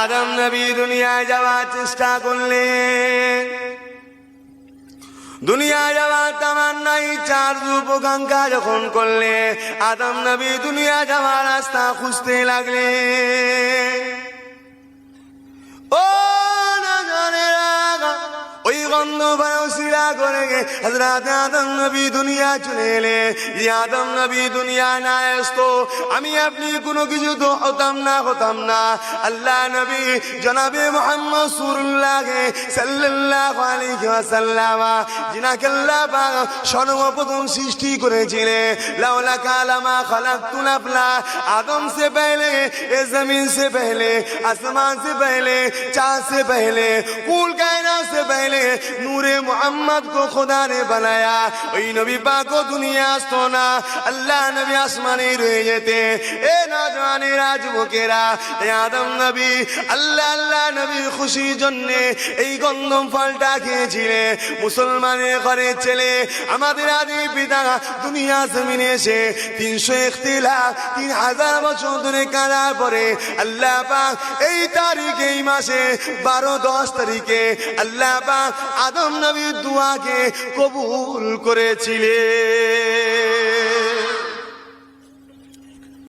আদম নবী দুনিয়ায় যাওয়ার চেষ্টা করলেন। দুনিয়ায় যাওয়ার তামান্না ইচ্ছা রূপকাঙ্ক্ষা যখন করলে আদম নবী দুনিয়া যাওয়ার রাস্তা খুঁজতে লাগলেন। ও ওই গন্ধ বায়ুশিরা করে হযরত আদম নবী দুনিয়া চলে এলে। আদম নবী দুনিয়া না আসতো আমি আপনি কোনো কিছু তো হতাম না। আল্লাহ নবী জনাবে মুহাম্মদ রাসূলুল্লাহ সাল্লাল্লাহু আলাইহি ওয়াসাল্লাম যিনাকে আল্লাহ পাক সর্বপ্রথম সৃষ্টি করেছিলেন। লাউলা কালামা খলাকতুল আফলা आदम से पहले ये जमीन से पहले आसमान से पहले चाँद से पहले कुल कायनात से पहले नूरे मोहम्मद को खुदा ने बनाया। वही नबी पाक को दुनिया आस्तो ना अल्लाह नबी आसमानी रह जेते। ए नौजवानी राजबुकेरा आदम नबी अल्लाह नबी खुशी जन्ने এই গন্ধম ফলটা খেয়েছিলে। মুসলমানের ঘরে ছেলে আমাদের আদি পিতা দুনিয়া জমিনে এসে 300 বছর ধরে কাঁদার পরে আল্লাহ পাক এই তারিখে এই মাসে 12-10 তারিখে আল্লাহ পাক আদম নবীর দোয়াকে কবুল করেছিলেন।